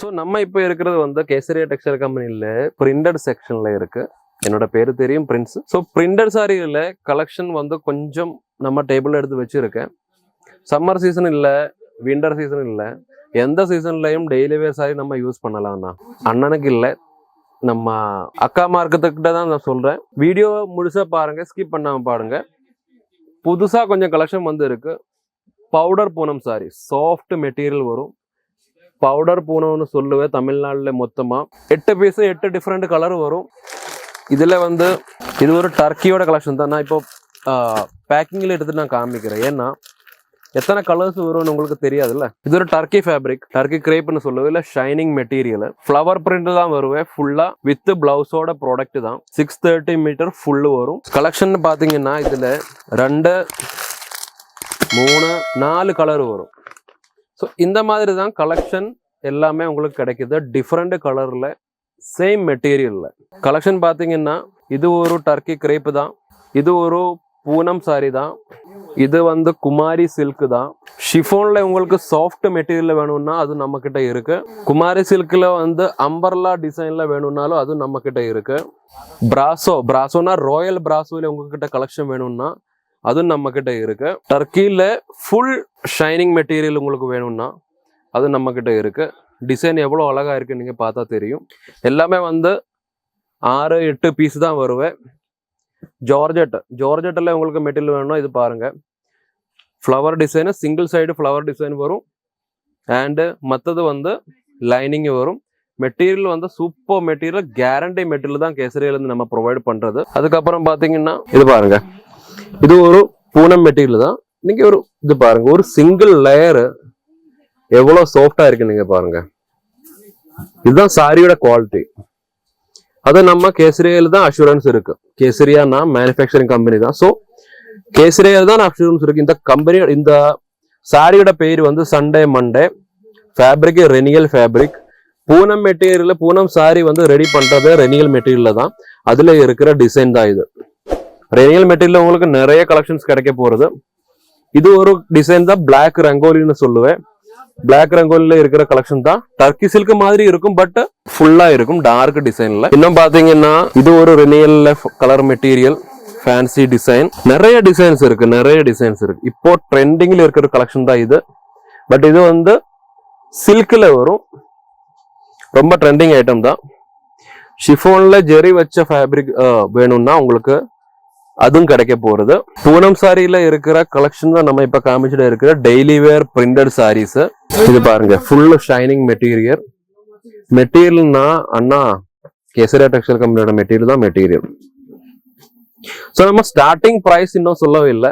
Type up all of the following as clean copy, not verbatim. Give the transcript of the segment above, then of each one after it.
So நம்ம இப்போ இருக்கிறது வந்து கேசரியா டெக்ஸ்டைல் கம்பெனியில் பிரிண்டட் செக்ஷனில் இருக்குது. என்னோட பேர் தெரியும் பிரின்ஸ். ஸோ பிரிண்டட் சாரியில் கலெக்ஷன் வந்து கொஞ்சம் நம்ம டேபிள் எடுத்து வச்சுருக்கேன். சம்மர் சீசன் இல்லை, விண்டர் சீசன் இல்லை, எந்த சீசன்லையும் டெய்லி வேர் சாரி நம்ம யூஸ் பண்ணலாம்ண்ணா. அண்ணனுக்கு இல்லை, நம்ம அக்கா மார்க்கத்துக்கிட்ட தான் நான் சொல்கிறேன். வீடியோ முழுசாக பாருங்கள், ஸ்கிப் பண்ணாமல் பாருங்க. புதுசாக கொஞ்சம் கலெக்ஷன் வந்து இருக்குது. Powder Poonam sorry, soft material வரும். பவுடர் பூனம்னு சொல்லுவேன் தமிழ்நாட்டில் மொத்தமாக 8 பீஸ் 8 டிஃப்ரெண்ட் கலர் வரும். இதில் வந்து இது ஒரு டர்க்கியோட கலெக்ஷன் தான். நான் இப்போ பேக்கிங்கில் எடுத்துட்டு நான் காமிக்கிறேன். ஏன்னா எத்தனை கலர்ஸ் வரும்னு உங்களுக்கு தெரியாதுல்ல. இது ஒரு டர்க்கி ஃபேப்ரிக், டர்க்கி கிரேப்னு சொல்லுவேன். இல்லை ஷைனிங் மெட்டீரியல், ஃப்ளவர் பிரிண்ட் தான் வருவேன். ஃபுல்லாக வித் பிளவுஸோட ப்ராடக்ட் தான். 630 மீட்டர் ஃபுல்லு வரும். கலெக்ஷன் பார்த்தீங்கன்னா இதில் 2 3 4 கலர் வரும். ஸோ இந்த மாதிரி தான் கலெக்ஷன் எல்லாமே உங்களுக்கு கிடைக்குது. டிஃப்ரெண்ட் கலரில், சேம் மெட்டீரியலில் கலெக்ஷன் பார்த்தீங்கன்னா இது ஒரு டர்க்கி கிரேப்பு தான், இது ஒரு பூனம் சாரி தான், இது வந்து குமாரி சில்க் தான். ஷிஃபோனில் உங்களுக்கு சாஃப்ட் மெட்டீரியல் வேணும்னா அது நம்மக்கிட்ட இருக்கு. குமாரி சில்கில் வந்து அம்பர்லா டிசைனில் வேணும்னாலும் அது நம்மக்கிட்ட இருக்கு. பிராசோனா ராயல் பிராசோவில் உங்ககிட்ட கலெக்ஷன் வேணும்னா அதுவும் நம்மக்கிட்ட இருக்கு. டர்க்கியில் ஃபுல் ஷைனிங் மெட்டீரியல் உங்களுக்கு வேணும்னா அது நம்மக்கிட்ட இருக்கு. டிசைன் எவ்வளோ அழகாக இருக்குன்னு நீங்கள் பார்த்தா தெரியும். எல்லாமே வந்து 6-8 பீஸ் தான் வருவேன். ஜார்ஜெட்டில் உங்களுக்கு மெட்டீரியல் வேணும்னா இது பாருங்க. Flower design, single side flower design வரும். அண்டு மற்றது வந்து லைனிங் வரும். மெட்டீரியல் வந்து சூப்பர் மெட்டீரியல், கேரண்டி மெட்டீரியல் தான் கேசரியிலேருந்து நம்ம ப்ரொவைட் பண்ணுறது. அதுக்கப்புறம் பார்த்தீங்கன்னா இது பாருங்க, இது ஒரு பூனம் மெட்டீரியல் தான். நீங்க ஒரு இது பாருங்க, ஒரு சிங்கிள் லேயர் எவ்வளவு சாஃப்டா இருக்கு நீங்க பாருங்க. இதுதான் சாரியோட குவாலிட்டி. அது நம்ம கேசரியில தான் அஷூரன்ஸ் இருக்கு. கேசரியானா மேனுஃபேக்சரிங் கம்பெனி தான். ஸோ கேசரியில தான் அஷூரன்ஸ் இருக்கு. இந்த கம்பெனி, இந்த சாரியோட பேர் வந்து சண்டே மண்டே. ஃபேப்ரிக் ரெனியல் ஃபேப்ரிக். பூனம் மெட்டீரியல், பூனம் சாரி வந்து ரெடி பண்றது ரெனியல் மெட்டீரியல் தான். அதுல இருக்கிற டிசைன் தான் இது. ரெனியல் மெட்டீரியல் உங்களுக்கு நிறைய கலெக்ஷன்ஸ் கிடைக்க போறது. இது ஒரு டிசைன் தான், பிளாக் ரங்கோலின்னு சொல்லுவேன். பிளாக் ரங்கோலில இருக்கிற கலெக்ஷன் தான். டர்க்கி சில்க் மாதிரி இருக்கும், பட் ஃபுல்லா இருக்கும் டார்க் டிசைன்ல. இன்னும் பாத்தீங்கன்னா இது ஒரு ரெனியல் கலர் மெட்டீரியல், ஃபேன்சி டிசைன். நிறைய டிசைன்ஸ் இருக்கு. இப்போ ட்ரெண்டிங்ல இருக்கிற கலெக்ஷன் தான் இது. பட் இது வந்து சில்க்ல வரும். ரொம்ப ட்ரெண்டிங் ஐட்டம் தான். ஷிஃபோன்ல ஜெரி வச்ச ஃபேப்ரிக் வேணும்னா உங்களுக்கு அதுவும் கிடைக்க போறது. பூனம் சாரியில இருக்கிற கலெக்ஷன் தான் நம்ம இப்ப காமிச்சுட்டு இருக்கிற டெய்லி வேர் பிரிண்டட் சாரீஸ். இது பாருங்க, ஃபுல் ஷைனிங் மெட்டீரியல். மெட்டீரியல்னா அண்ணா கேசரியா டெக்ஸ்டைல் கம்பெனியோட மெட்டீரியல் தான் மெட்டீரியல். ஸோ நம்ம ஸ்டார்டிங் பிரைஸ் இன்னும் சொல்லவே இல்லை.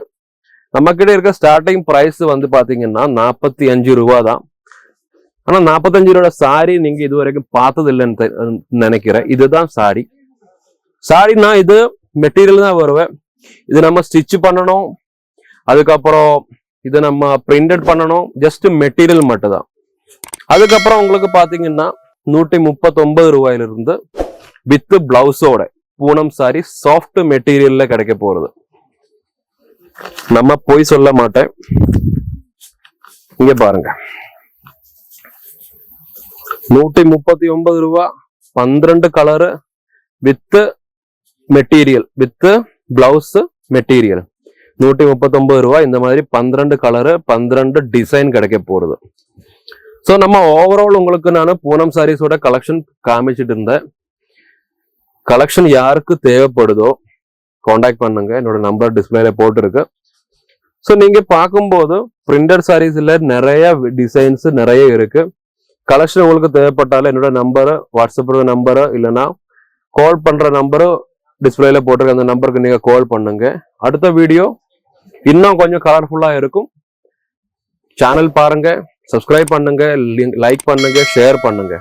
நம்ம கிட்ட இருக்க ஸ்டார்டிங் பிரைஸ் வந்து பாத்தீங்கன்னா 45 ரூபா தான். ஆனா 45 ரூபாயோட சாரி நீங்க இது வரைக்கும் பார்த்தது இல்லைன்னு நினைக்கிறேன். இதுதான் சாரி. சாரினா இது மெட்டீரியல் தான் வருவேன். இது நம்ம ஸ்டிச் பண்ணணும், அதுக்கப்புறம் இது நம்ம பிரிண்டட் பண்ணணும். ஜஸ்ட் மெட்டீரியல் மட்டும் தான். அதுக்கப்புறம் உங்களுக்கு பாத்தீங்கன்னா 139 ரூபாயிலிருந்து வித் பிளவுஸோட பூனம் சாரி சாஃப்ட் மெட்டீரியல்ல கிடைக்க போறது. நம்ம போய் சொல்ல மாட்டேன். இங்க பாருங்க, 139 ரூபா, 12 colour with material, with blouse material. 139 ரூபா. இந்த மாதிரி 12 கலரு 12 டிசைன் கிடைக்க போறது. ஸோ நம்ம ஓவரால் உங்களுக்கு நான் பூனம் சாரீஸோட கலெக்ஷன் காமிச்சிட்டு இருந்தேன். கலெக்ஷன் யாருக்கு தேவைப்படுதோ கான்டாக்ட் பண்ணுங்க. என்னோட நம்பர் டிஸ்பிளேல போட்டுருக்கு. ஸோ நீங்க பார்க்கும்போது பிரிண்டட் சாரீஸ்ல நிறைய டிசைன்ஸ் நிறைய இருக்கு. கலெக்ஷன் உங்களுக்கு தேவைப்பட்டாலும் என்னோட நம்பரு, வாட்ஸ்அப் நம்பரு, இல்லைன்னா கால் பண்ற நம்பரு டிஸ்பிளேல போட்டிருக்க அந்த நம்பருக்கு நீங்க கால் பண்ணுங்க. அடுத்த வீடியோ இன்னும் கொஞ்சம் கலர்ஃபுல்லா இருக்கும். சேனல் பாருங்க, சப்ஸ்கிரைப் பண்ணுங்க, லைக் பண்ணுங்க, ஷேர் பண்ணுங்க.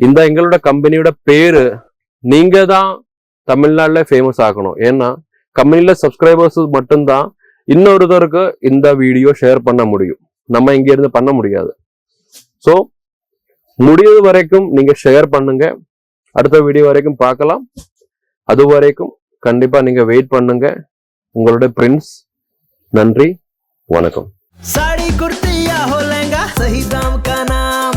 இந்த எங்களோட கம்பெனியோட பேரு நீங்க தான் தமிழ்நாட்டில் ஃபேமஸ் ஆகணும். ஏன்னா கம்பெனில சப்ஸ்கிரைபர்ஸ் மட்டும்தான் இன்னொருத்தருக்கு இந்த வீடியோ ஷேர் பண்ண முடியும். நம்ம இங்க இருந்து பண்ண முடியாது. ஸோ முடிவு வரைக்கும் நீங்க ஷேர் பண்ணுங்க. அடுத்த வீடியோ வரைக்கும் பார்க்கலாம். அது வரைக்கும் கண்டிப்பா நீங்க வெயிட் பண்ணுங்க. உங்களோட பிரின்ஸ். நன்றி, வணக்கம். साड़ी कुर्ती या हो लहंगा, सही दाम का नाम